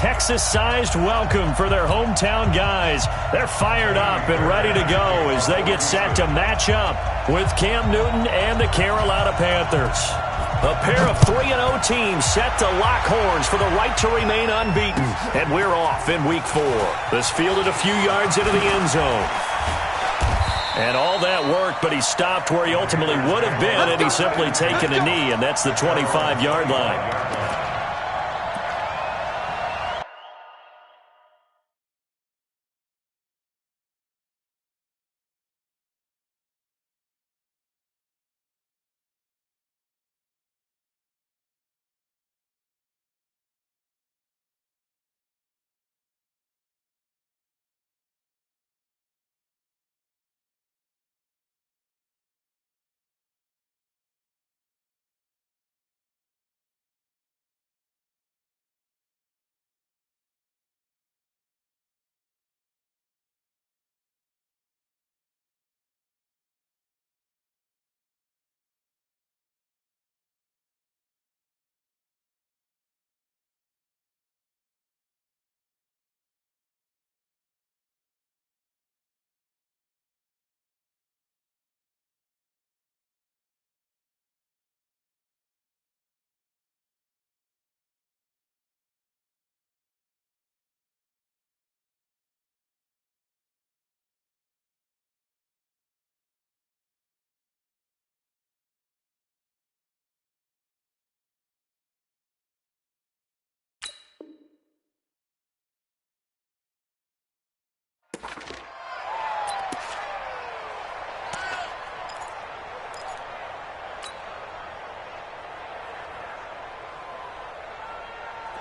Texas-sized welcome for their hometown guys. They're fired up and ready to go as they get set to match up with Cam Newton and the Carolina Panthers. A pair of 3-0 teams set to lock horns for the right to remain unbeaten. And we're off in Week 4. This fielded a few yards into the end zone. And all that worked, but he stopped where he ultimately would have been, and he's simply taken a knee, and that's the 25-yard line.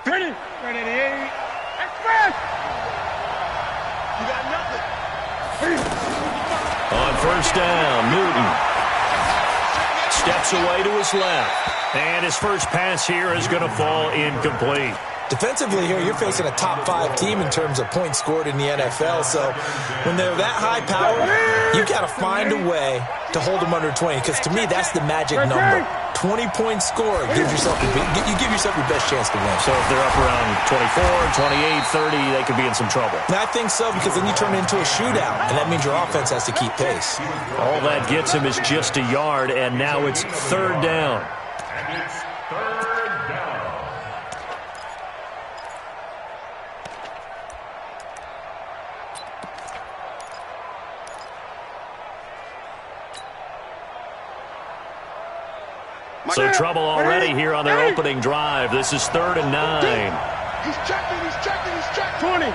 Ready, 88. Express! You got nothing. On first down, Newton steps away to his left. And his first pass here is going to fall incomplete. Defensively here, you're facing a top-5 team in terms of points scored in the NFL. So when they're that high power, you got to find a way to hold them under 20. Because to me, that's the magic number. 20-point score gives yourself you give yourself your best chance to win. So if they're up around 24, 28, 30, they could be in some trouble. And I think so, because then you turn it into a shootout, and that means your offense has to keep pace. All that gets him is just a yard, and now it's third down. And it's third down. So trouble already here on their opening drive. This is 3rd and 9. He's checking, he's checking, he's checking. 20.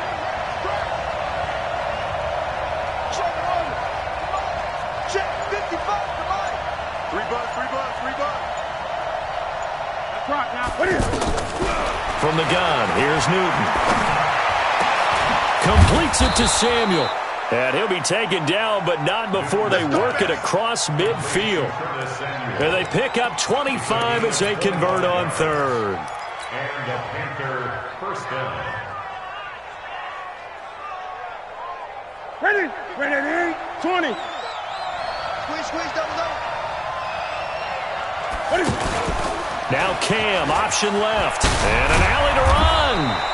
Check, 55, come on. 3 bucks. That's right now. What is it? From the gun, here's Newton. Completes it to Samuel. And he'll be taken down, but not before they work it across midfield. And they pick up 25 as they convert on 3rd. And the Panther first down. Ready, 20. Squeeze, double. What is it? Now Cam, option left, and an alley to run.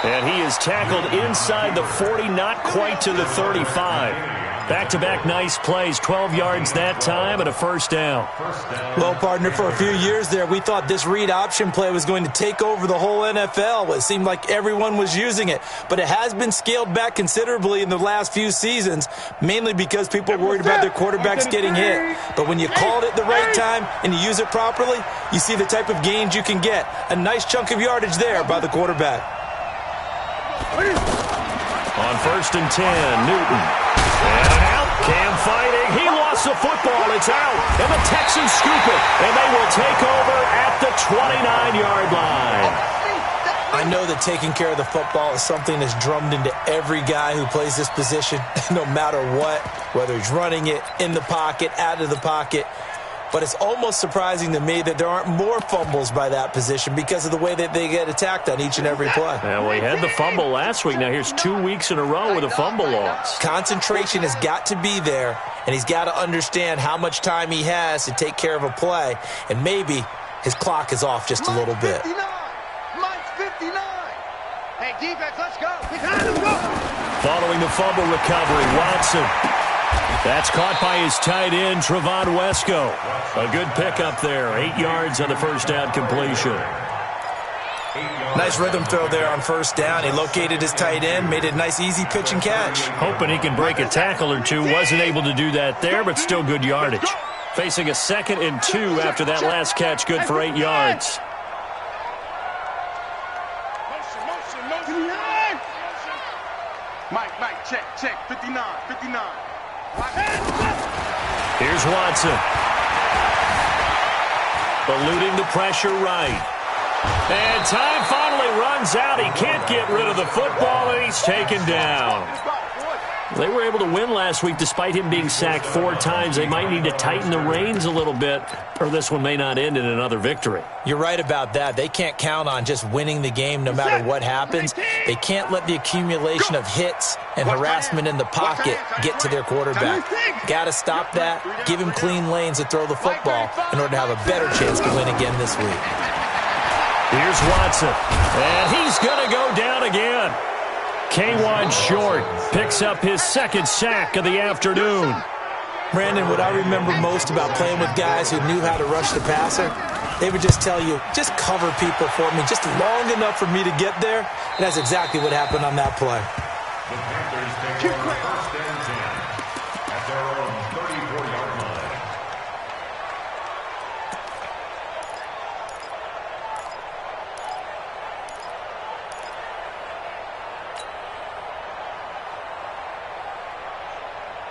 And he is tackled inside the 40, not quite to the 35. Back-to-back nice plays, 12 yards that time, and a first down. Well, partner, for a few years there, we thought this read option play was going to take over the whole NFL. It seemed like everyone was using it, but it has been scaled back considerably in the last few seasons, mainly because people are worried about their quarterbacks getting hit. But when you call it at the right time and you use it properly, you see the type of gains you can get. A nice chunk of yardage there by the quarterback. On 1st and 10, Newton. And an out. Cam fighting. He lost the football. It's out. And the Texans scoop it. And they will take over at the 29-yard line. I know that taking care of the football is something that's drummed into every guy who plays this position, no matter what, whether he's running it, in the pocket, out of the pocket. But it's almost surprising to me that there aren't more fumbles by that position because of the way that they get attacked on each and every play. Well, we had the fumble last week. Now here's 2 weeks in a row with a fumble loss. Concentration has got to be there, and he's got to understand how much time he has to take care of a play, and maybe his clock is off just a little bit. Mine's 59. Hey, defense. Let's go. Following the fumble recovery, Watson. That's caught by his tight end, Trevon Wesco. A good pickup there. 8 yards on the first down completion. Nice rhythm throw there on first down. He located his tight end, made it a nice, easy pitch and catch. Hoping he can break a tackle or two. Wasn't able to do that there, but still good yardage. Facing a 2nd and 2 after that last catch, good for 8 yards. Mike, check. 59. Here's Watson. Eluding the pressure right. And time finally runs out. He can't get rid of the football, and he's taken down. They were able to win last week despite him being sacked 4 times. They might need to tighten the reins a little bit, or this one may not end in another victory. You're right about that. They can't count on just winning the game no matter what happens. They can't let the accumulation of hits and harassment in the pocket get to their quarterback. Got to stop that, give him clean lanes to throw the football in order to have a better chance to win again this week. Here's Watson, and he's going to go down again. K1 Short picks up his 2nd sack of the afternoon. Brandon, what I remember most about playing with guys who knew how to rush the passer, they would just tell you, just cover people for me, just long enough for me to get there. And that's exactly what happened on that play. The Panthers take over 1st and 10 at their own 34-yard line.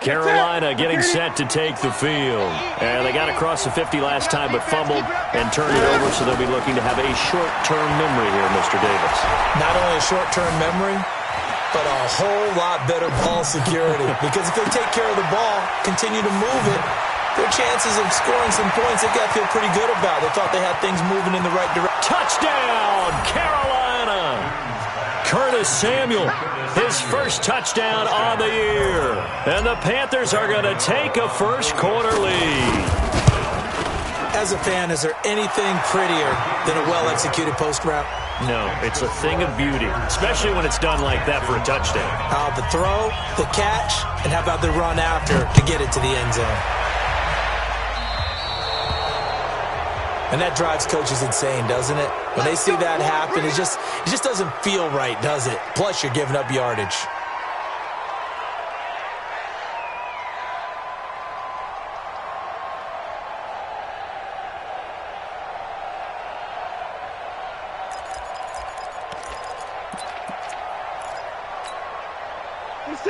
Carolina getting set to take the field. And they got across the 50 last time but fumbled and turned it over, so they'll be looking to have a short-term memory here, Mr. Davis. Not only a short-term memory, but a whole lot better ball security. Because if they take care of the ball, continue to move it, their chances of scoring some points, they've got to feel pretty good about. They thought they had things moving in the right direction. Touchdown, Carolina! Curtis Samuel, his first touchdown on the year. And the Panthers are going to take a first-quarter lead. As a fan, is there anything prettier than a well-executed post route? No, it's a thing of beauty, especially when it's done like that for a touchdown. The throw, the catch, and how about the run after to get it to the end zone? And that drives coaches insane, doesn't it? When they see that happen, it just doesn't feel right, does it? Plus, you're giving up yardage.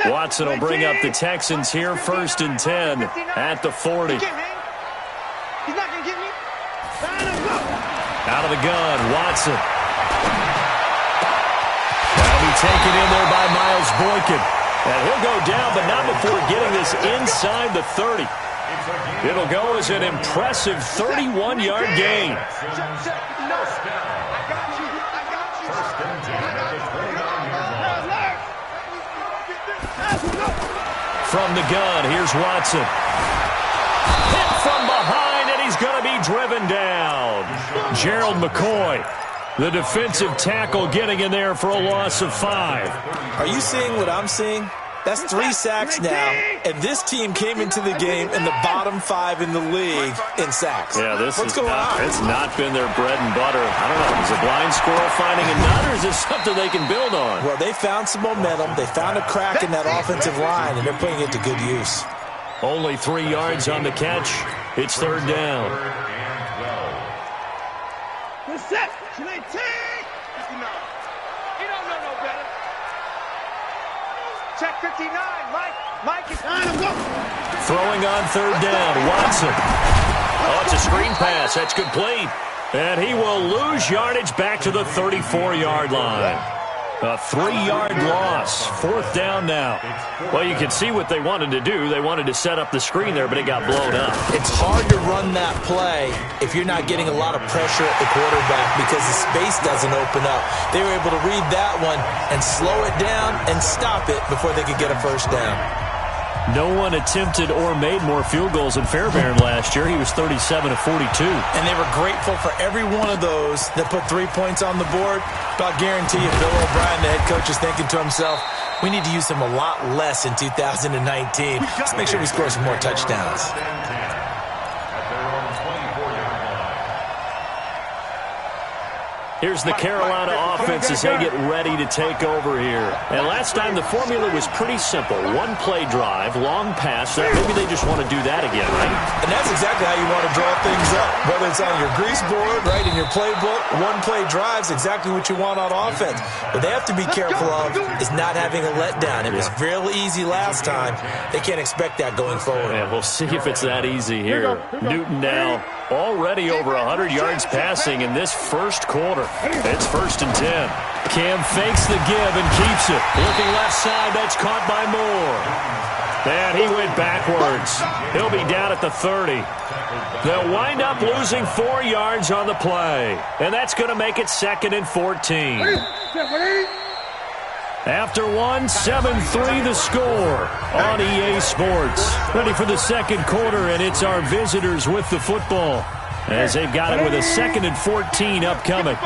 Watson will bring up the Texans here, 1st and 10 at the 40. Out of the gun, Watson. That'll be taken in there by Miles Boykin. And he'll go down, but not before getting this inside the 30. It'll go as an impressive 31-yard gain. From the gun, here's Watson. Hit from behind, and he's going to be driven down. Gerald McCoy, the defensive tackle, getting in there for a loss of 5. Are you seeing what I'm seeing? That's 3 sacks now, and this team came into the game in the bottom 5 in the league in sacks. Yeah, What's going on? It's not been their bread and butter. I don't know. Is a blind squirrel finding a nut, or is this something they can build on? Well, they found some momentum. They found a crack in that offensive line, and they're putting it to good use. Only 3 yards on the catch. It's 3rd down. Set. Can they take? 59. You don't know no better. Check 59. Mike is on him. Go. Throwing on 3rd down. Watson. Oh, it's a screen pass. That's complete. And he will lose yardage back to the 34-yard line. A 3-yard loss. 4th down now. Well, you can see what they wanted to do. They wanted to set up the screen there, but it got blown up. It's hard to run that play if you're not getting a lot of pressure at the quarterback because the space doesn't open up. They were able to read that one and slow it down and stop it before they could get a first down. No one attempted or made more field goals than Fairbairn last year. He was 37 of 42. And they were grateful for every one of those that put 3 points on the board. But I'll guarantee you, Bill O'Brien, the head coach, is thinking to himself, we need to use them a lot less in 2019. Let's make sure we score some more touchdowns. Here's the Carolina offense as they get ready to take over here. And last time the formula was pretty simple. One play drive, long pass. Maybe they just want to do that again, right? And that's exactly how you want to draw things up. Whether it's on your grease board, right, in your playbook, one play drive is exactly what you want on offense. What they have to be careful of is not having a letdown. It was real easy last time. They can't expect that going forward. Yeah, we'll see if it's that easy here. Newton now already over 100 yards passing in this first quarter. It's 1st and 10. Cam fakes the give and keeps it. Looking left side, that's caught by Moore. And he went backwards. He'll be down at the 30. They'll wind up losing 4 yards on the play. And that's going to make it 2nd and 14. After one, 7-3 the score on EA Sports. Ready for the second quarter, and it's our visitors with the football as they've got it with a 2nd and 14 upcoming.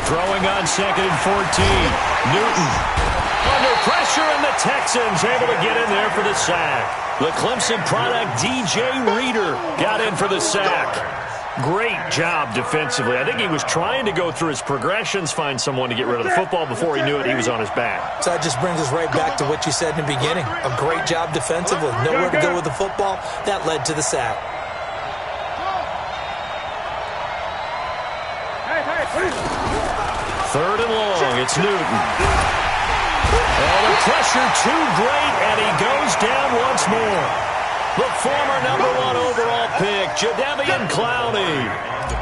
Throwing on 2nd and 14. Newton under pressure, and the Texans able to get in there for the sack. The Clemson product, DJ Reader, got in for the sack. Great job defensively. I think he was trying to go through his progressions, find someone to get rid of the football. Before he knew it, he was on his back. So that just brings us right back to what you said in the beginning. A great job defensively. Nowhere to go with the football. That led to the sack. Third and long. It's Newton. And the pressure too great, and he goes down once more. The former #1 overall pick, Jadeveon Clowney,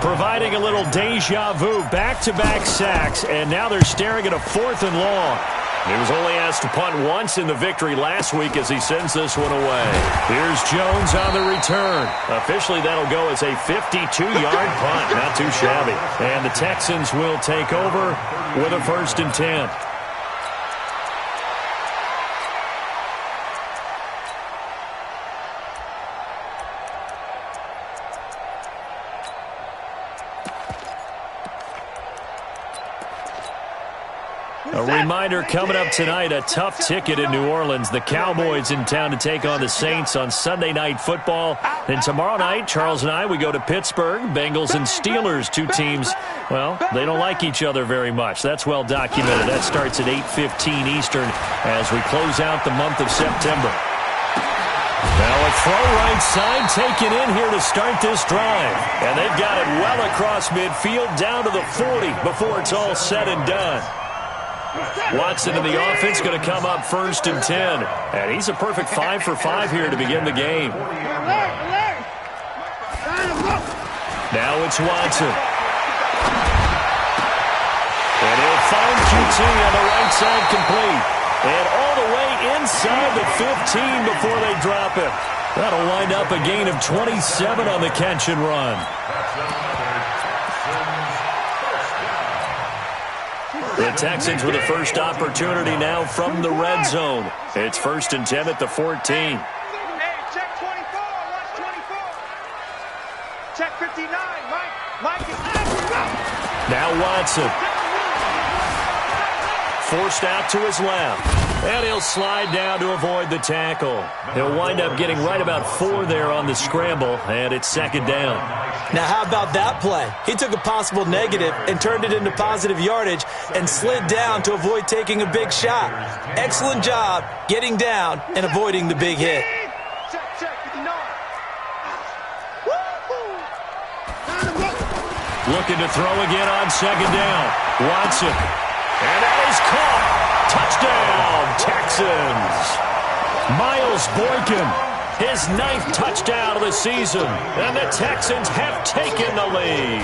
providing a little deja vu, back-to-back sacks, and now they're staring at a 4th and long. He was only asked to punt once in the victory last week as he sends this one away. Here's Jones on the return. Officially, that'll go as a 52-yard punt. Not too shabby. And the Texans will take over with a 1st and 10. A reminder coming up tonight, a tough ticket in New Orleans. The Cowboys in town to take on the Saints on Sunday Night Football. Then tomorrow night, Charles and I, we go to Pittsburgh. Bengals and Steelers, two teams, well, they don't like each other very much. That's well documented. That starts at 8:15 Eastern as we close out the month of September. Now a throw right side taken in here to start this drive. And they've got it well across midfield down to the 40 before it's all said and done. Watson in the offense going to come up 1st and 10. And he's a perfect 5 for 5 here to begin the game. Now it's Watson. And he'll find QT on the right side complete. And all the way inside the 15 before they drop it. That'll wind up a gain of 27 on the catch and run. The Texans with a first opportunity now from the red zone. It's 1st and 10 at the 14. Hey, check 24. Watch 24. Check 59. Mike is out. Now Watson. Forced out to his left. And he'll slide down to avoid the tackle. He'll wind up getting right about 4 there on the scramble, and it's 2nd down. Now, how about that play? He took a possible negative and turned it into positive yardage and slid down to avoid taking a big shot. Excellent job getting down and avoiding the big hit. Check 59. Looking to throw again on 2nd down. Watson. And that is caught. Touchdown, Texans. Miles Boykin, his 9th touchdown of the season. And the Texans have taken the lead.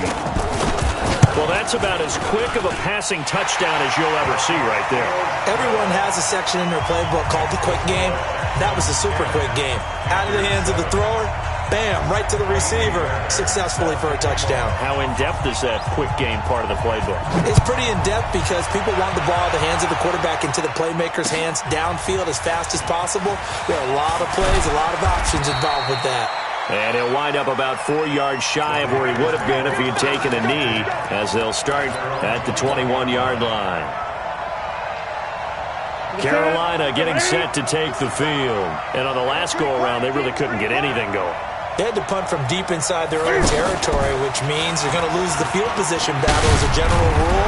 Well, that's about as quick of a passing touchdown as you'll ever see right there. Everyone has a section in their playbook called the quick game. That was a super quick game. Out of the hands of the thrower, bam, right to the receiver, successfully for a touchdown. How in-depth is that quick game part of the playbook? It's pretty in-depth because people want the ball out of the hands of the quarterback into the playmaker's hands downfield as fast as possible. There are a lot of plays, a lot of options involved with that. And he'll wind up about 4 yards shy of where he would have been if he had taken a knee, as they'll start at the 21-yard line. Carolina getting set to take the field. And on the last go-around, they really couldn't get anything going. They had to punt from deep inside their own territory, which means they're going to lose the field position battle as a general rule.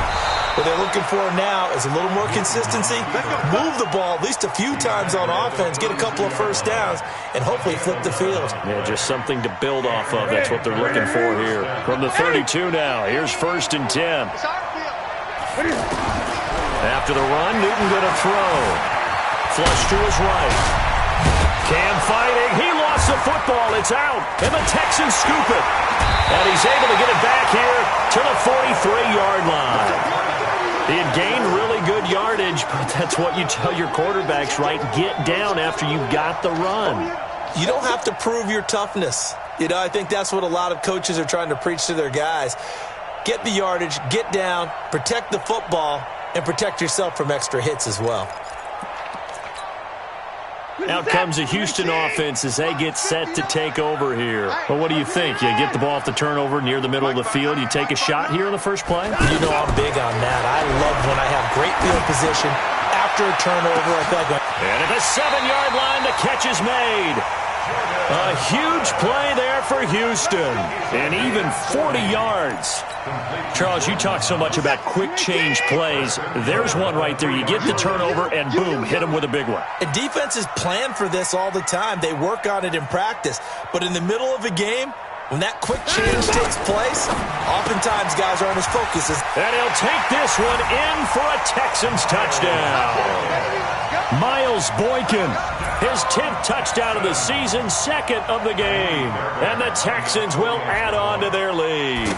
What they're looking for now is a little more consistency, move the ball at least a few times on offense, get a couple of first downs, and hopefully flip the field. Yeah, just something to build off of. That's what they're looking for here. From the 32 now, here's 1st and 10. After the run, Newton going to throw. Flush to his right. Cam fighting. He lost the football. It's out. And the Texans scoop it. And he's able to get it back here to the 43-yard line. He had gained really good yardage, but that's what you tell your quarterbacks, right? Get down after you got the run. You don't have to prove your toughness. You know, I think that's what a lot of coaches are trying to preach to their guys. Get the yardage, get down, protect the football, and protect yourself from extra hits as well. Out comes the Houston offense as they get set to take over here. Well, what do you think? You get the ball off the turnover near the middle of the field. You take a shot here in the first play? You know I'm big on that. I love when I have great field position after a turnover. I feel like and at the 7-yard line, the catch is made. A huge play there for Houston. And even 40 yards. Charles, you talk so much about quick change plays. There's one right there. You get the turnover, and boom, hit them with a big one. And defenses plan for this all the time. They work on it in practice. But in the middle of a game, when that quick change takes place, oftentimes guys aren't as focused. And he'll take this one in for a Texans touchdown. Miles Boykin, his 10th touchdown of the season, 2nd of the game. And the Texans will add on to their lead.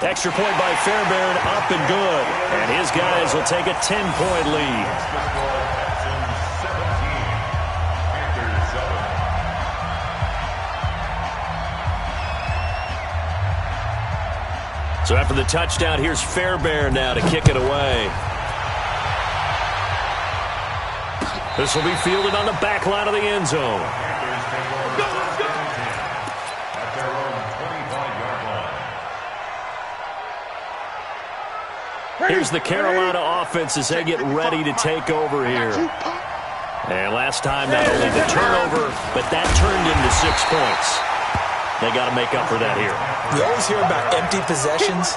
Extra point by Fairbairn, up and good. And his guys will take a 10-point lead. So after the touchdown, here's Fairbairn now to kick it away. This will be fielded on the back line of the end zone. Here's the Carolina offense as they get ready to take over here. And last time, not only the turnover, but that turned into 6 points. They got to make up for that here. You always hear about empty possessions,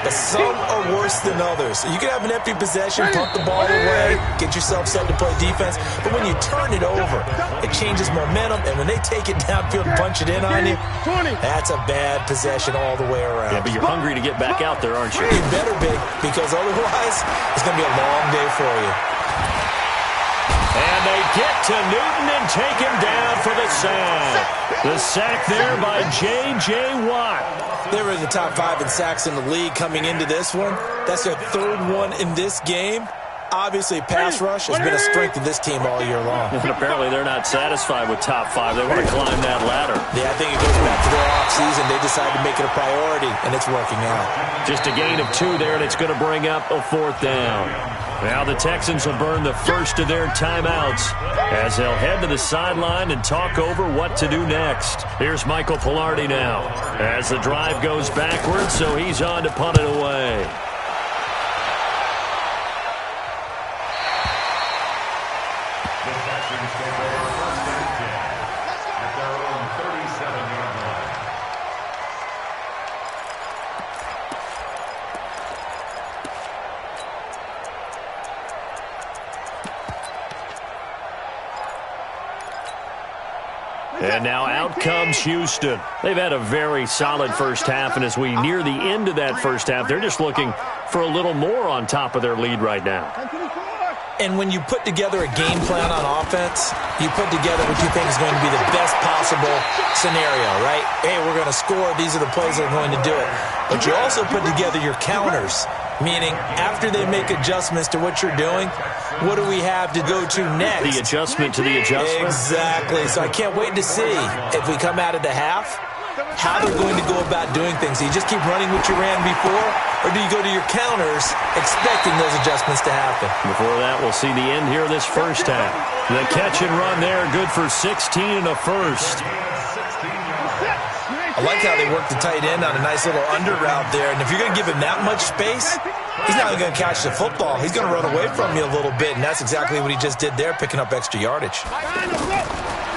but some are worse than others. You can have an empty possession, punt the ball away, get yourself set to play defense, but when you turn it over, it changes momentum, and when they take it downfield and punch it in on you, that's a bad possession all the way around. Yeah, but you're hungry to get back out there, aren't you? You better be, because otherwise, it's going to be a long day for you. And they get to Newton and take him down for the sack. The sack there by J.J. Watt. They were in the top 5 in sacks in the league coming into this one. That's their 3rd one in this game. Obviously, pass rush has been a strength of this team all year long. And apparently they're not satisfied with top 5. They want to climb that ladder. Yeah, I think it goes back to their offseason. They decided to make it a priority, and it's working out. Just a gain of 2 there, and it's going to bring up a 4th down. Now the Texans will burn the first of their timeouts as they'll head to the sideline and talk over what to do next. Here's Michael Pilardi now as the drive goes backwards, so he's on to punt it away. The Texans take over 1st and 10 at their own 37-yard line. And now out comes Houston. They've had a very solid first half, and as we near the end of that first half, they're just looking for a little more on top of their lead right now. And when you put together a game plan on offense, you put together what you think is going to be the best possible scenario, right? Hey, we're going to score. These are the plays that are going to do it. But you also put together your counters. Meaning, after they make adjustments to what you're doing, what do we have to go to next? The adjustment to the adjustment? Exactly. So I can't wait to see if we come out of the half, how they're going to go about doing things. Do you just keep running what you ran before, or do you go to your counters expecting those adjustments to happen? Before that, we'll see the end here of this first half. The catch and run there, good for 16 and a first. I like how they work the tight end on a nice little under route there. And if you're going to give him that much space, he's not even going to catch the football. He's going to run away from you a little bit, and that's exactly what he just did there, picking up extra yardage.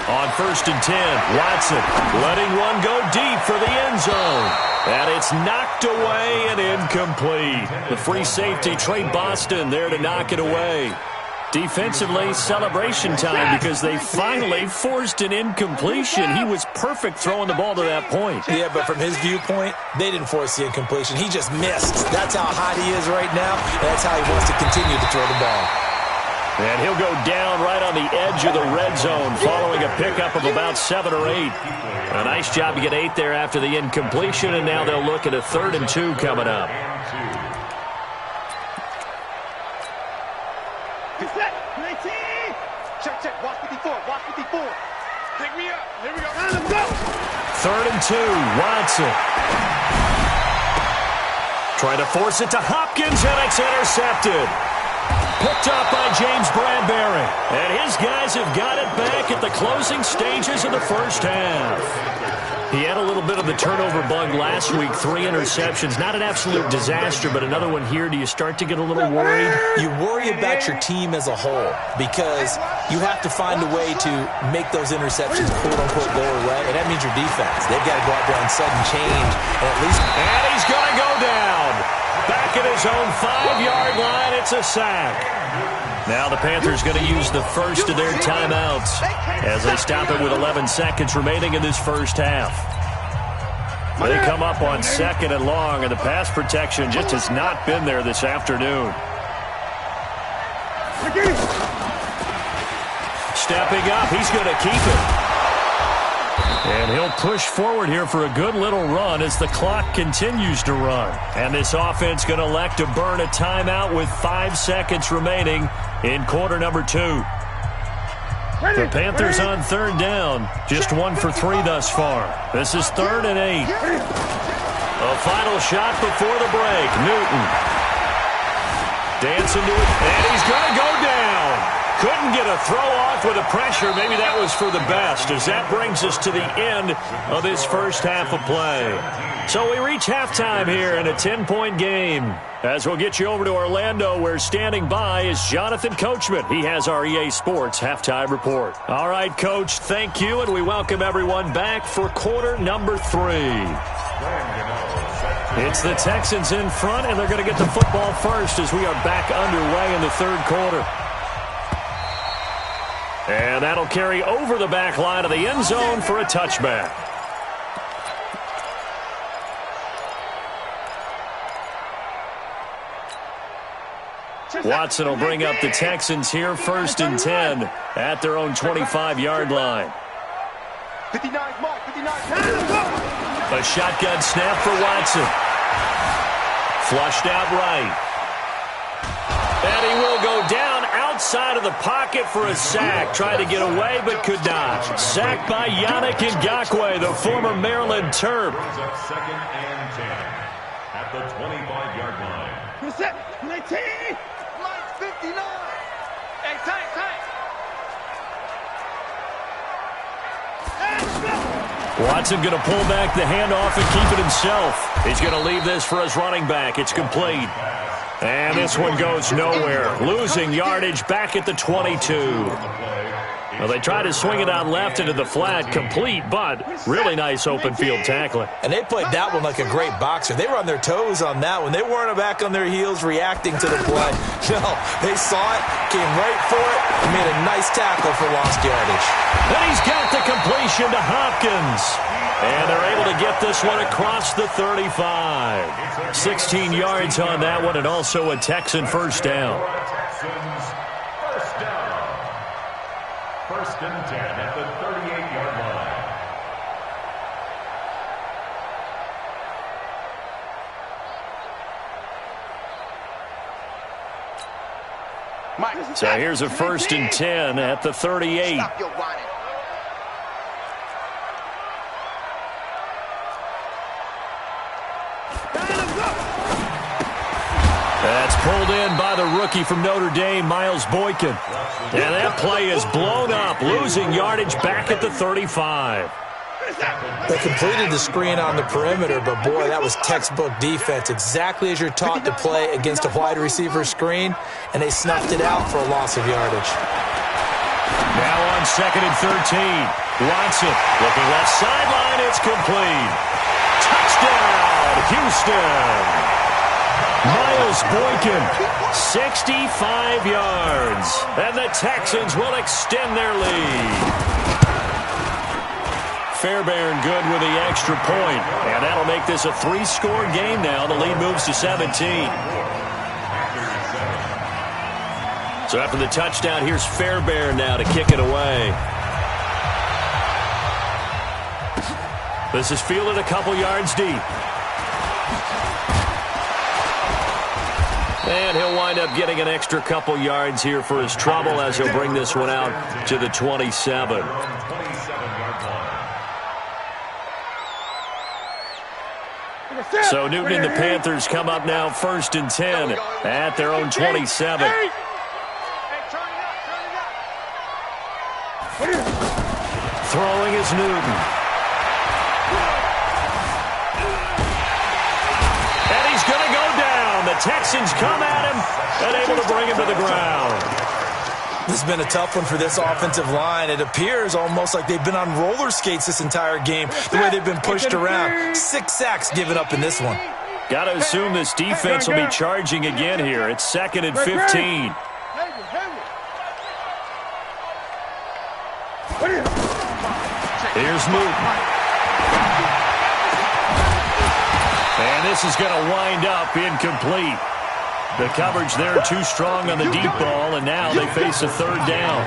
On 1st and 10, Watson letting one go deep for the end zone. And it's knocked away and incomplete. The free safety, Trey Boston, there to knock it away. Defensively, celebration time because they finally forced an incompletion. He was perfect throwing the ball to that point. Yeah, but from his viewpoint, they didn't force the incompletion. He just missed. That's how hot he is right now, and that's how he wants to continue to throw the ball. And he'll go down right on the edge of the red zone following a pickup of about 7 or 8. A nice job to get 8 there after the incompletion, and now they'll look at a 3rd and 2 coming up. Check. Watch 54. Pick me up. Here we go. Let's go. 3rd and 2, Watson. Trying to force it to Hopkins, and it's intercepted. Picked up by James Bradbury. And his guys have got it back at the closing stages of the first half. He had a little bit of the turnover bug last week, 3 interceptions. Not an absolute disaster, but another one here. Do you start to get a little worried? You worry about your team as a whole because you have to find a way to make those interceptions, quote-unquote, go away, and that means your defense. They've got to go out there and sudden change and at least... And he's going to go down. Back at his own 5-yard line, it's a sack. Now the Panthers going to use the first of their timeouts as they stop it with 11 seconds remaining in this first half. They come up on 2nd and long, and the pass protection just has not been there this afternoon. Stepping up, he's going to keep it. And he'll push forward here for a good little run as the clock continues to run. And this offense going to elect to burn a timeout with 5 seconds remaining in quarter number 2. The Panthers on 3rd down. Just 1 for 3 thus far. This is 3rd and 8. A final shot before the break. Newton. Dancing to it. And he's going to go down. Couldn't get a throw off with the pressure. Maybe that was for the best, as that brings us to the end of this first half of play. So we reach halftime here in a 10-point game. As we'll get you over to Orlando, where standing by is Jonathan Coachman. He has our EA Sports halftime report. All right, Coach, thank you, and we welcome everyone back for quarter number 3. It's the Texans in front, and they're going to get the football first as we are back underway in the 3rd quarter. And that'll carry over the back line of the end zone for a touchback. Watson will bring up the Texans here 1st and 10 at their own 25-yard line. 59 mark, 59. A shotgun snap for Watson. Flushed out right. And he will go down outside of the pocket for a sack. Tried to get away, but could not. Sacked by Yannick Ngakoue, the former Maryland Terp. 2nd and 10 at the 25-yard line. Set, 19. Mike's 59. Hey, tight. Watson going to pull back the handoff and keep it himself. He's going to leave this for his running back. It's complete. And this one goes nowhere. Losing yardage back at the 22. Well, they tried to swing it out left into the flat, complete, but really nice open field tackling. And they played that one like a great boxer. They were on their toes on that one. They weren't back on their heels reacting to the play. No, they saw it, came right for it, and made a nice tackle for lost yardage. And he's got the completion to Hopkins. And they're able to get this one across the 35. 16 yards on that one, and also a Texan first down. First and 10 at the 38-yard line. So here's a 1st and 10 at the 38. Stop your whining. That's pulled in by the rookie from Notre Dame, Miles Boykin. And that play is blown up, losing yardage back at the 35. They completed the screen on the perimeter, but boy, that was textbook defense, exactly as you're taught to play against a wide receiver screen, and they snuffed it out for a loss of yardage. Now on 2nd and 13, Watson looking left sideline, it's complete. Touchdown, Houston! Miles Boykin, 65 yards, and the Texans will extend their lead. Fairbairn good with the extra point, and that'll make this a 3-score game now. The lead moves to 17. So after the touchdown, here's Fairbairn now to kick it away. This is fielded a couple yards deep. And he'll wind up getting an extra couple yards here for his trouble as he'll bring this one out to the 27. So Newton and the Panthers come up now 1st and 10 at their own 27. Throwing is Newton. And he's going to go down. The Texans come at him and able to bring him to the ground. This has been a tough one for this offensive line. It appears almost like they've been on roller skates this entire game, the way they've been pushed around. 6 sacks given up in this one. Got to assume this defense will be charging again here. It's 2nd and 15. Here's Newton. And this is going to wind up incomplete. The coverage there too strong on the deep ball, and now they face a 3rd down.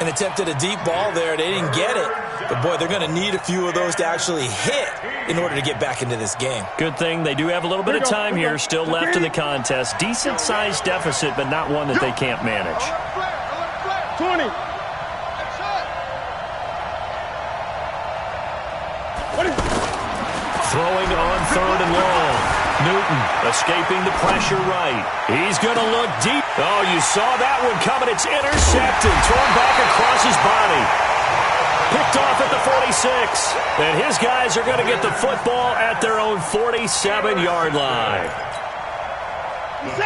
An attempt at a deep ball there. They didn't get it. But, boy, they're going to need a few of those to actually hit in order to get back into this game. Good thing they do have a little bit of time here still left in the contest. Decent-sized deficit, but not one that they can't manage. 20. Throwing on 3rd and long. Newton escaping the pressure right. He's going to look deep. Oh, you saw that one coming. It's intercepted. Thrown back across his body. Picked off at the 46. And his guys are going to get the football at their own 47-yard line.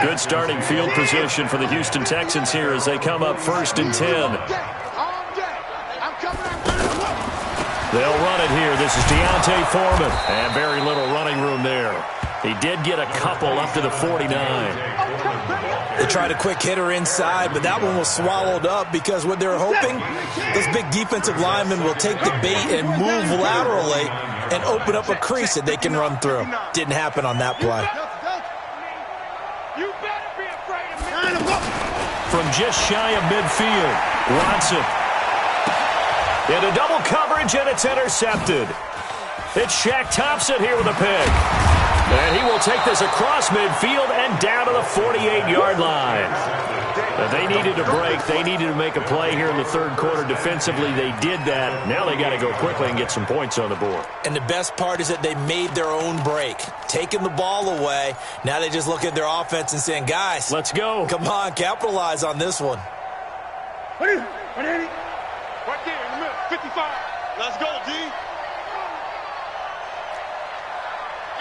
Good starting field position for the Houston Texans here as they come up 1st and 10. They'll run it here. This is Deontay Foreman. And very little running room there. He did get a couple up to the 49. They tried a quick hitter inside, but that one was swallowed up because what they're hoping, those big defensive linemen will take the bait and move laterally and open up a crease that they can run through. Didn't happen on that play. From just shy of midfield, Watson. Into double coverage, and it's intercepted. It's Shaq Thompson here with a pick. And he will take this across midfield and down to the 48-yard line. Now they needed to break. They needed to make a play here in the 3rd quarter. Defensively, they did that. Now they got to go quickly and get some points on the board. And the best part is that they made their own break. Taking the ball away. Now they just look at their offense and saying, guys, let's go. Come on, capitalize on this one. Right there in the middle, 55. Let's go, D.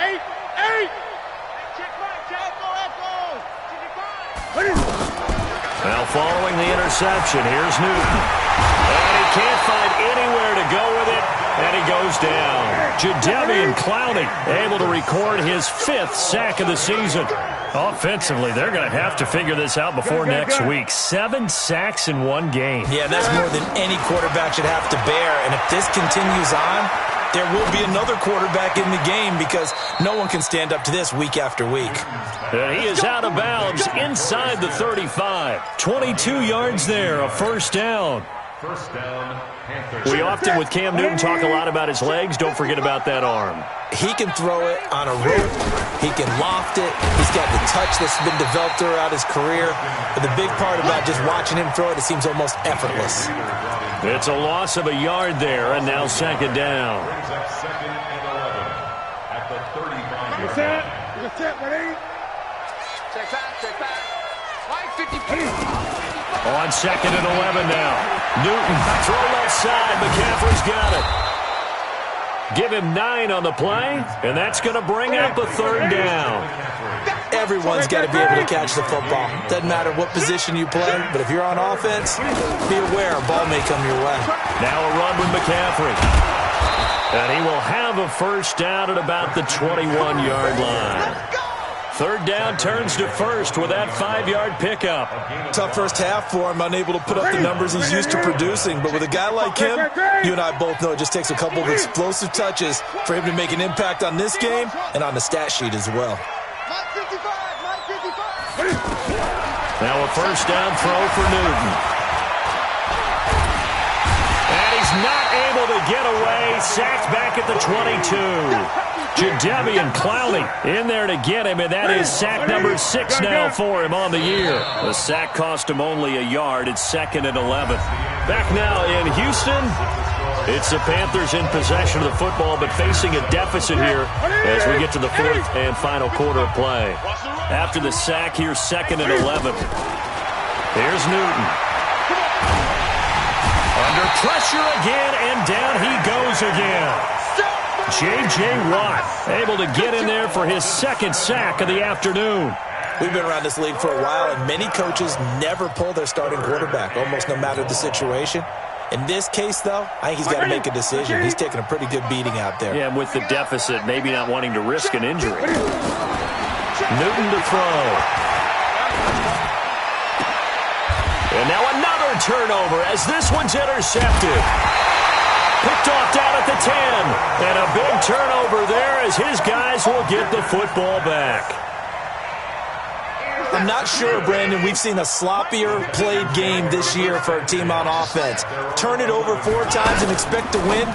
8. Well, following the interception, here's Newton. And he can't find anywhere to go with it, and he goes down. Jadeveon Clowney able to record his 5th sack of the season. Offensively, they're going to have to figure this out before next week. 7 sacks in one game. Yeah, that's more than any quarterback should have to bear. And if this continues on, there will be another quarterback in the game because no one can stand up to this week after week. And he is out of bounds inside the 35. 22 yards there, a 1st down. First down, Panthers. We often, with Cam Newton, talk a lot about his legs. Don't forget about that arm. He can throw it on a rope. He can loft it. He's got the touch that's been developed throughout his career. But the big part about just watching him throw it, it seems almost effortless. It's a loss of a yard there, and now second down. Brings up second and 11 at the 35-yard line. Check back. Mike, 50. On second and 11 now. Newton, throw left side. McCaffrey's got it. Give him 9 on the play, and that's going to bring up a third down. Everyone's got to be able to catch the football. Doesn't matter what position you play, but if you're on offense, be aware a ball may come your way. Now a run with McCaffrey. And he will have a first down at about the 21-yard line. Third down turns to first with that 5-yard pickup. Tough first half for him, unable to put up the numbers he's used to producing. But with a guy like him, you and I both know it just takes a couple of explosive touches for him to make an impact on this game and on the stat sheet as well. Now a first down throw for Newton. And he's not able to get away. Sacked back at the 22. Jadeveon Clowney in there to get him, and that is sack number 6 now for him on the year. The sack cost him only a yard. It's second and 11. Back now in Houston. It's the Panthers in possession of the football, but facing a deficit here as we get to the fourth and final quarter of play. After the sack, here's second and 11. Here's Newton. Under pressure again, and down he goes again. J.J. Watt able to get in there for his second sack of the afternoon. We've been around this league for a while, and many coaches never pull their starting quarterback, almost no matter the situation. In this case, though, I think he's got to make a decision. He's taking a pretty good beating out there. Yeah, and with the deficit, maybe not wanting to risk an injury. Newton to throw. And now another turnover as this one's intercepted. Picked off down at the 10. And a big turnover there as his guys will get the football back. I'm not sure, Brandon, we've seen a sloppier played game this year for a team on offense. Turn it over 4 times and expect to win?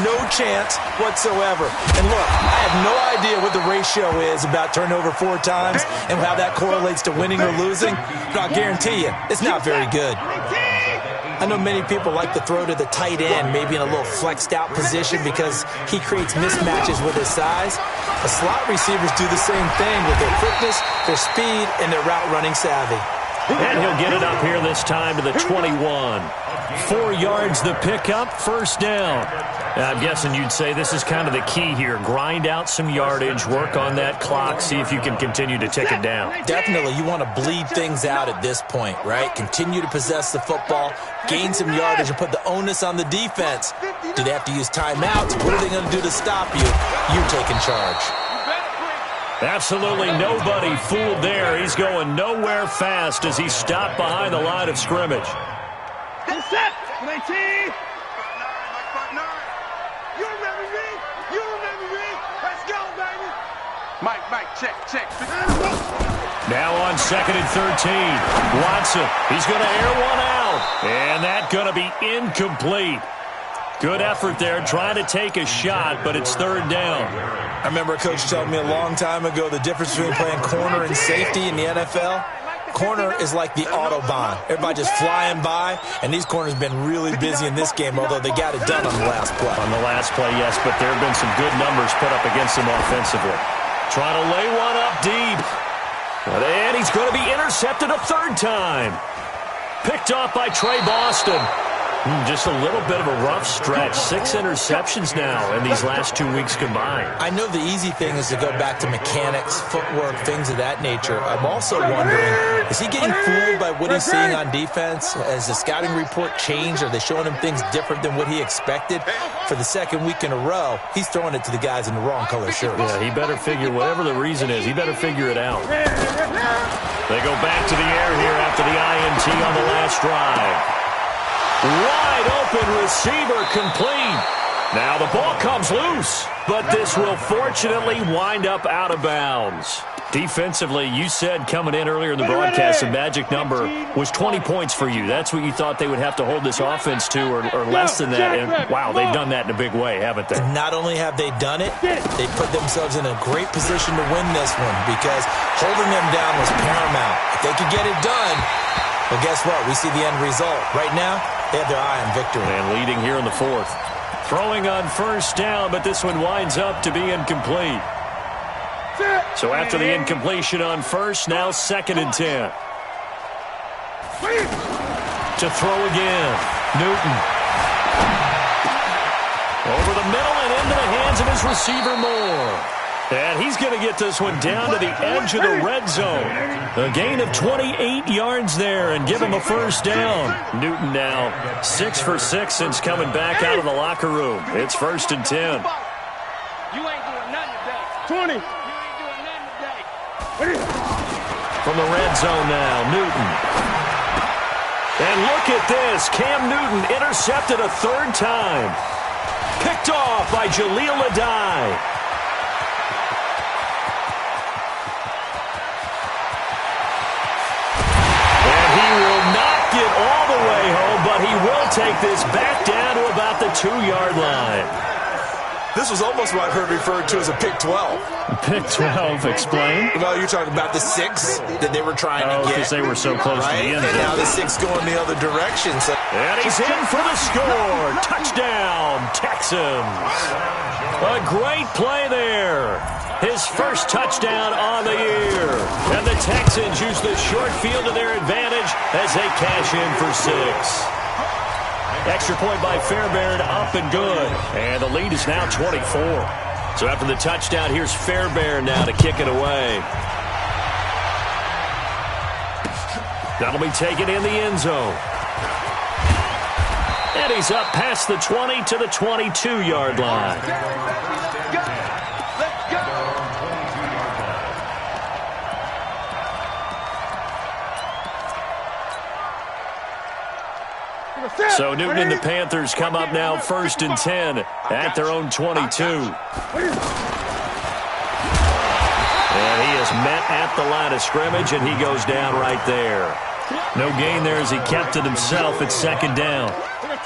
No chance whatsoever. And look, I have no idea what the ratio is about turnover 4 times and how that correlates to winning or losing, but I'll guarantee you, it's not very good. I know many people like to throw to the tight end, maybe in a little flexed out position because he creates mismatches with his size. But slot receivers do the same thing with their quickness, their speed, and their route running savvy. And he'll get it up here this time to the 21. 4 yards the pickup, first down. I'm guessing you'd say this is kind of the key here. Grind out some yardage, work on that clock, see if you can continue to tick it down. Definitely. You want to bleed things out at this point, right? Continue to possess the football, gain some yardage, and put the onus on the defense. Do they have to use timeouts? What are they going to do to stop you? You're taking charge. Absolutely nobody fooled there. He's going nowhere fast as he stopped behind the line of scrimmage. Get set. 19. You remember me? You remember me? Let's go, baby. Mike, check. Now on second and 13. Watson, he's going to air one out. And that's going to be incomplete. Good effort there, trying to take a shot, but it's third down. I remember a coach telling me a long time ago the difference between playing corner and safety in the NFL. Corner is like the Autobahn. Everybody just flying by, and these corners have been really busy in this game, although they got it done on the last play. On the last play, yes, but there have been some good numbers put up against them offensively. Trying to lay one up deep. And he's going to be intercepted a third time. Picked off by Trey Boston. Just a little bit of a rough stretch. 6 interceptions now in these last 2 weeks combined. I know the easy thing is to go back to mechanics, footwork, things of that nature. I'm also wondering, is he getting fooled by what he's seeing on defense? Has the scouting report changed? Are they showing him things different than what he expected? For the second week in a row, he's throwing it to the guys in the wrong color shirts. Yeah, he better figure, whatever the reason is, he better figure it out. They go back to the air here after the INT on the last drive. Wide open receiver complete. Now the ball comes loose, but this will fortunately wind up out of bounds. Defensively, you said coming in earlier in the broadcast, the magic number was 20 points for you. That's what you thought they would have to hold this offense to, or less than that. And, wow, they've done that in a big way, haven't they? And not only have they done it, they put themselves in a great position to win this one because holding them down was paramount. If they could get it done, well, guess what? We see the end result. Right now, they have their eye on victory. And leading here in the fourth. Throwing on first down, but this one winds up to be incomplete. So after the incompletion on first, now 2nd and 10. To throw again. Newton. Over the middle and into the hands of his receiver Moore. And he's going to get this one down to the edge of the red zone. A gain of 28 yards there and give him a first down. Newton now 6 for 6 since coming back out of the locker room. It's 1st and 10. You ain't doing nothing today. 20. From the red zone now, Newton. And look at this. Cam Newton intercepted a 3rd time. Picked off by Jaleel Adai. And he will not get all the way home, but he will take this back down to about the 2-yard line. This was almost what I've heard referred to as a pick 12. Pick 12, explain. Well, you're talking about the 6 that they were trying to get. Because they were so close to the end. And now the 6 going the other direction. So. And he's in for the score. Touchdown, Texans. A great play there. His first touchdown on the year. And the Texans use the short field to their advantage as they cash in for 6. Extra point by Fairbairn, up and good. And the lead is now 24. So after the touchdown, here's Fairbairn now to kick it away. That'll be taken in the end zone. And he's up past the 20 to the 22-yard line. So Newton and the Panthers come up now 1st and 10 at their own 22. And he is met at the line of scrimmage, and he goes down right there. No gain there as he kept it himself at 2nd down.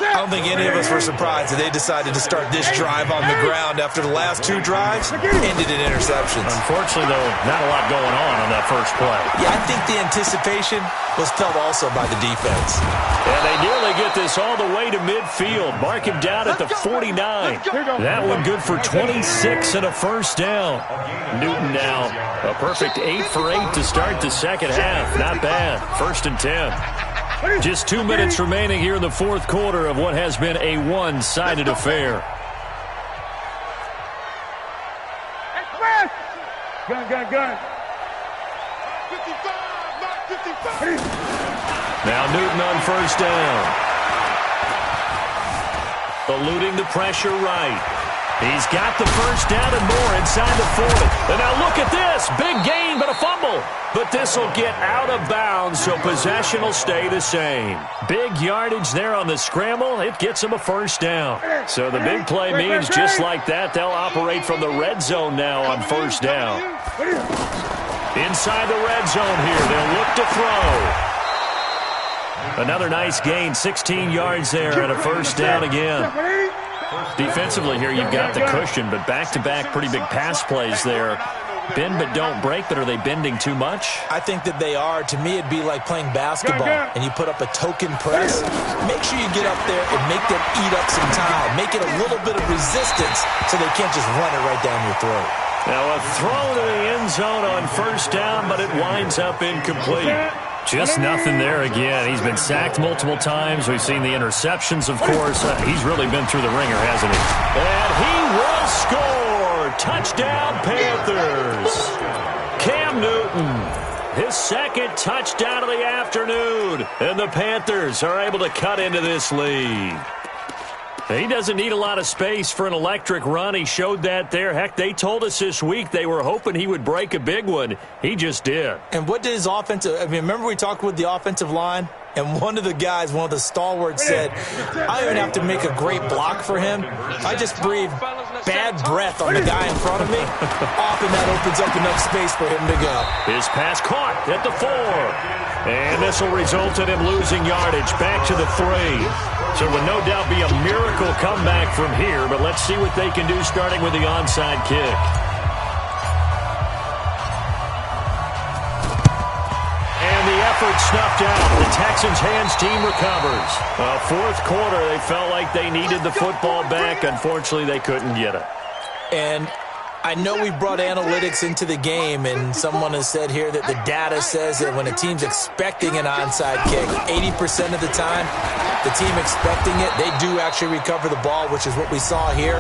I don't think any of us were surprised that they decided to start this drive on the ground after the last 2 drives ended in interceptions. Unfortunately, though, not a lot going on that first play. Yeah, I think the anticipation was felt also by the defense. And they nearly get this all the way to midfield. Mark him down at the 49. That one good for 26 and a first down. Newton now a perfect 8 for 8 to start the second half. Not bad. 1st and 10. Just 2 minutes remaining here in the fourth quarter of what has been a one-sided affair. Gun. 55. Now Newton on first down. Eluding the pressure right. He's got the first down and more inside the 40. And now look at this. Big gain, but a fumble. But this will get out of bounds, so possession will stay the same. Big yardage there on the scramble. It gets him a first down. So the big play means just like that, they'll operate from the red zone now on first down. Inside the red zone here, they'll look to throw. Another nice gain, 16 yards there and a first down again. Defensively here, you've got the cushion, but back-to-back pretty big pass plays there. Bend but don't break, but are they bending too much? I think that they are. To me, it'd be like playing basketball, and you put up a token press. Make sure you get up there and make them eat up some time. Make it a little bit of resistance so they can't just run it right down your throat. Now a throw to the end zone on first down, but it winds up incomplete. Just nothing there again. He's been sacked multiple times. We've seen the interceptions, of course. He's really been through the ringer, hasn't he? And he will score. Touchdown, Panthers. Cam Newton, his second touchdown of the afternoon. And the Panthers are able to cut into this lead. He doesn't need a lot of space for an electric run. He showed that there. Heck, they told us this week they were hoping he would break a big one. He just did. And what did his offensive – I mean, remember we talked with the offensive line? And one of the stalwarts said, I don't even have to make a great block for him. I just breathe bad breath on the guy in front of me. Often that opens up enough space for him to go. His pass caught at the 4. And this will result in him losing yardage back to the 3. So it would no doubt be a miracle comeback from here, but let's see what they can do starting with the onside kick. Effort snuffed out. The Texans' hands team recovers. Fourth quarter, they felt like they needed the football back. Unfortunately, they couldn't get it. And I know we brought analytics into the game, and someone has said here that the data says that when a team's expecting an onside kick, 80% of the time, the team expecting it, they do actually recover the ball, which is what we saw here.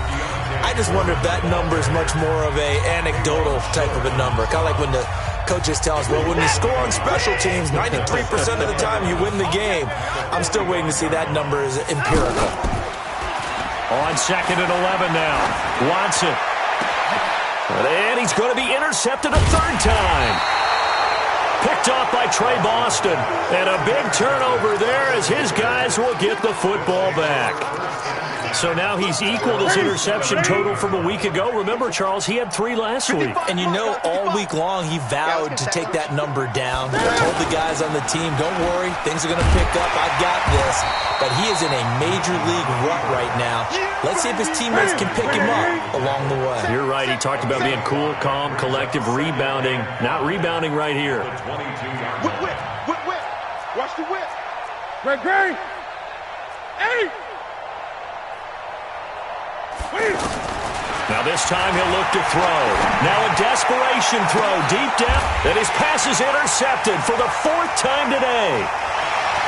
I just wonder if that number is much more of a anecdotal type of a number. Kind of like when the coaches tell us, well, when you score on special teams, 93% of the time you win the game. I'm still waiting to see that number is empirical. On 2nd and 11 now. Watson. And he's going to be intercepted a 3rd time. Picked off by Trey Boston. And a big turnover there as his guys will get the football back. So now he's equaled his interception total from a week ago. Remember, Charles, he had 3 last week. And you know, all week long he vowed to take that number down. Told the guys on the team, don't worry, things are going to pick up. I got this. But he is in a major league rut right now. Let's see if his teammates can pick him up along the way. You're right. He talked about being cool, calm, collective, rebounding. Not rebounding right here. Whip. Watch the whip. Greg. Hey! Now this time he'll look to throw. Now a desperation throw deep down. And his pass is intercepted for the 4th time today.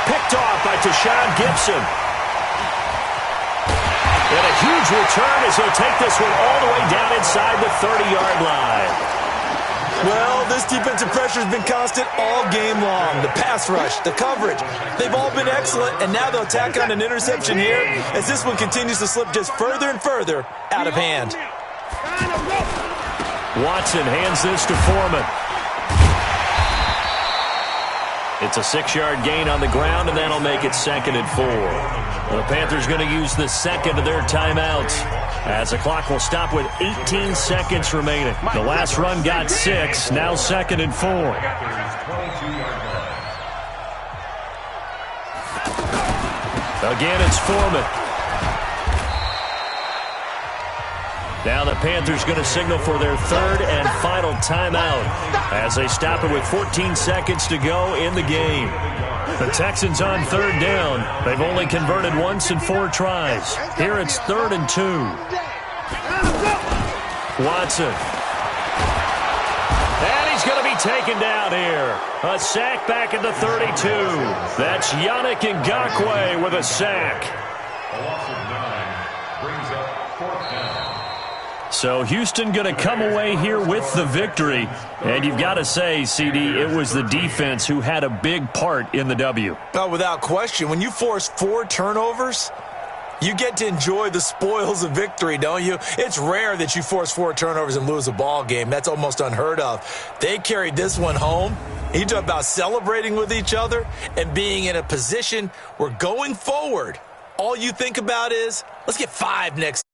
Picked off by Tashawn Gibson. And a huge return as he'll take this one all the way down inside the 30-yard line. Well, this defensive pressure has been constant all game long. The pass rush, the coverage, they've all been excellent, and now they'll tack on an interception here as this one continues to slip just further and further out of hand. Watson hands this to Foreman. It's a 6-yard gain on the ground, and that'll make it 2nd and 4. The Panthers going to use the 2nd of their timeouts as the clock will stop with 18 seconds remaining. The last run got 6, now 2nd and 4. Again, it's Foreman. Now the Panthers going to signal for their 3rd and final timeout as they stop it with 14 seconds to go in the game. The Texans on 3rd down. They've only converted once in 4 tries. Here it's 3rd and 2. Watson. And he's going to be taken down here. A sack back at the 32. That's Yannick Ngakoue with a sack. A loss of 9 brings up 4th down. So Houston going to come away here with the victory. And you've got to say, CD, it was the defense who had a big part in the W. Oh, without question. When you force 4 turnovers, you get to enjoy the spoils of victory, don't you? It's rare that you force 4 turnovers and lose a ball game. That's almost unheard of. They carried this one home. You talk about celebrating with each other and being in a position where going forward, all you think about is, let's get 5 next